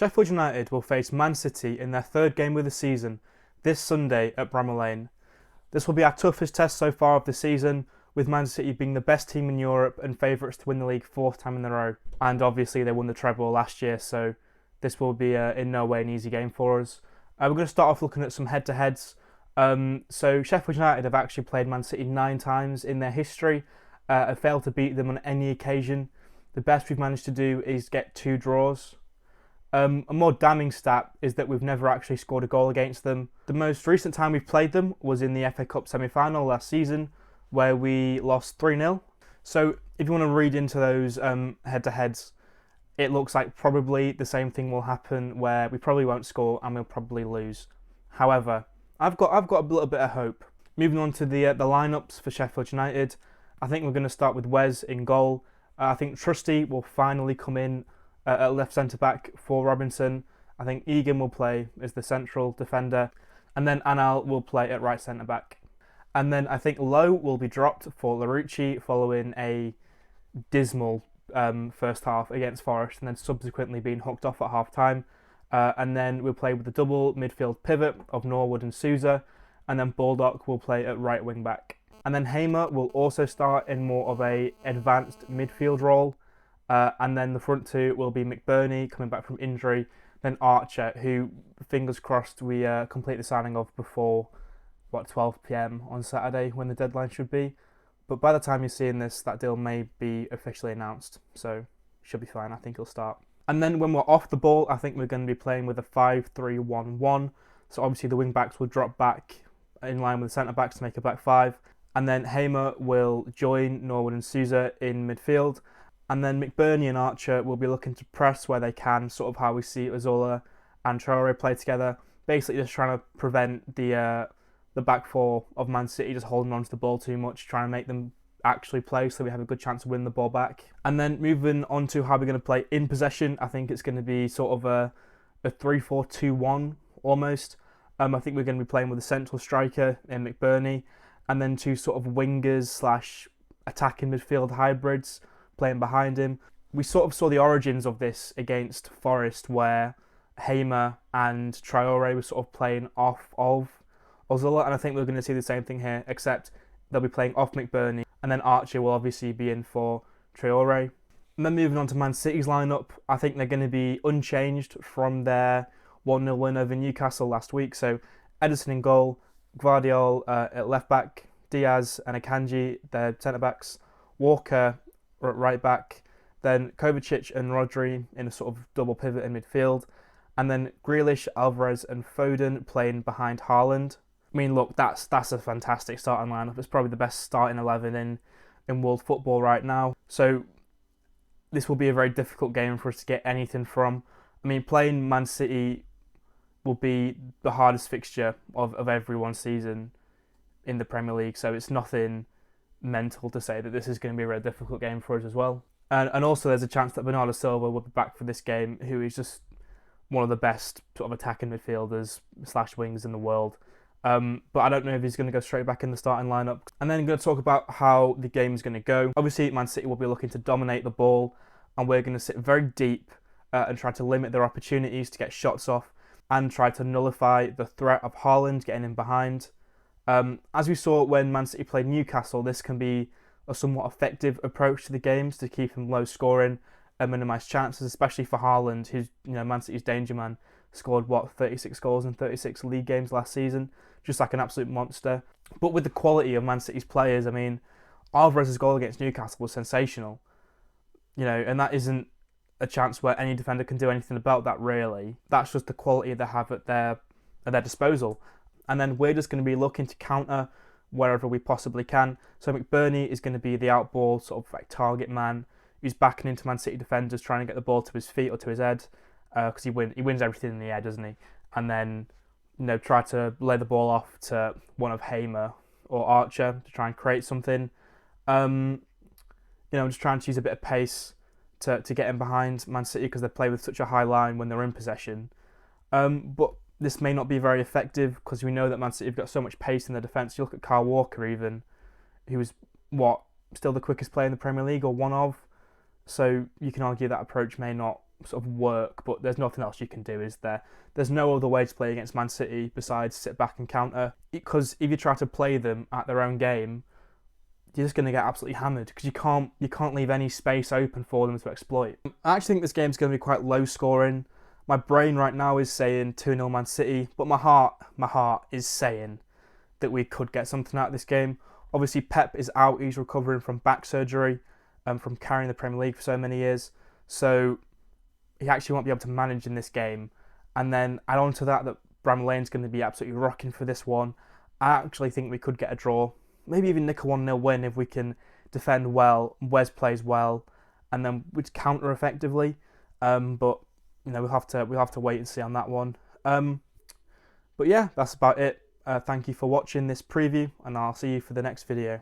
Sheffield United will face Man City in their third game of the season this Sunday at Bramall Lane. This will be our toughest test so far of the season, with Man City being the best team in Europe and favourites to win the league fourth time in a row. And obviously they won the treble last year, so this will be in no way an easy game for us. We're going to start off looking at some head-to-heads. So Sheffield United have actually played Man City 9 times in their history, have failed to beat them on any occasion. The best we've managed to do is get 2 draws. A more damning stat is that we've never actually scored a goal against them. The most recent time we've played them was in the FA Cup semi-final last season, where we lost 3-0. So if you want to read into those head-to-heads, it looks like probably the same thing will happen, where we probably won't score and we'll probably lose. However, I've got a little bit of hope. Moving on to the lineups for Sheffield United, I think we're going to start with Wes in goal. I think Trusty will finally come in at left centre-back for Robinson. I think Egan will play as the central defender. And then Anal will play at right centre-back. And then I think Lowe will be dropped for Larouci following a dismal first half against Forest and then subsequently being hooked off at half-time. And then we'll play with the double midfield pivot of Norwood and Souza. And then Baldock will play at right wing-back. And then Hamer will also start in more of a advanced midfield role. And then the front two will be McBurnie coming back from injury, then Archer, who, fingers crossed, we complete the signing of before 12 p.m. on Saturday when the deadline should be. But by the time you're seeing this, that deal may be officially announced, so should be fine. I think he'll start. And then when we're off the ball, I think we're going to be playing with a 5-3-1-1. So obviously the wing backs will drop back in line with the centre backs to make a back 5. And then Hamer will join Norwood and Souza in midfield. And then McBurnie and Archer will be looking to press where they can, sort of how we see Ozzola and Traore play together. Basically just trying to prevent the back four of Man City just holding on to the ball too much, trying to make them actually play so we have a good chance of winning the ball back. And then moving on to how we're going to play in possession, I think it's going to be sort of a 3-4-2-1 almost. I think we're going to be playing with a central striker in McBurnie and then 2 sort of wingers / attacking midfield hybrids playing behind him. We sort of saw the origins of this against Forest, where Hamer and Traore were sort of playing off of Ozzola, and I think we're going to see the same thing here, except they'll be playing off McBurnie, and then Archer will obviously be in for Traore. And then moving on to Man City's lineup, I think they're going to be unchanged from their 1-0 win over Newcastle last week. So Edison in goal, Gvardiol at left back, Diaz and Akanji, their centre backs, Walker at right back, then Kovacic and Rodri in a sort of double pivot in midfield, and then Grealish, Alvarez and Foden playing behind Haaland. I mean, look, that's a fantastic starting lineup. It's probably the best starting 11 in world football right now. So this will be a very difficult game for us to get anything from. I mean, playing Man City will be the hardest fixture of everyone's season in the Premier League, so it's nothing mental to say that this is going to be a very difficult game for us as well. And also there's a chance that Bernardo Silva will be back for this game, who is just one of the best sort of attacking midfielders / wings in the world. But I don't know if he's going to go straight back in the starting lineup. And then I'm going to talk about how the game's going to go. Obviously, Man City will be looking to dominate the ball, and we're going to sit very deep and try to limit their opportunities to get shots off and try to nullify the threat of Haaland getting in behind. As we saw when Man City played Newcastle, this can be a somewhat effective approach to the games to keep him low scoring and minimise chances, especially for Haaland, who's Man City's danger man, scored 36 goals in 36 league games last season, just like an absolute monster. But with the quality of Man City's players, I mean, Alvarez's goal against Newcastle was sensational, and that isn't a chance where any defender can do anything about that really. That's just the quality they have at their disposal. And then we're just going to be looking to counter wherever we possibly can. So McBurnie is going to be the outball sort of like target man who's backing into Man City defenders, trying to get the ball to his feet or to his head, because he wins everything in the air, doesn't he? And then try to lay the ball off to one of Hamer or Archer to try and create something. Just trying to use a bit of pace to get in behind Man City because they play with such a high line when they're in possession. But this may not be very effective because we know that Man City have got so much pace in their defence. You look at Kyle Walker even, who was, still the quickest player in the Premier League or one of. So you can argue that approach may not sort of work, but there's nothing else you can do, is there? There's no other way to play against Man City besides sit back and counter, because if you try to play them at their own game, you're just going to get absolutely hammered, because you can't leave any space open for them to exploit. I actually think this game's going to be quite low scoring. My brain right now is saying 2-0 Man City, but my heart is saying that we could get something out of this game. Obviously, Pep is out. He's recovering from back surgery, from carrying the Premier League for so many years. So he actually won't be able to manage in this game. And then add on to that Bramall Lane's going to be absolutely rocking for this one. I actually think we could get a draw. Maybe even nick a 1-0 win if we can defend well, Wes plays well, and then we'd counter effectively. But we'll have to wait and see on that one. But yeah, that's about it. Thank you for watching this preview, and I'll see you for the next video.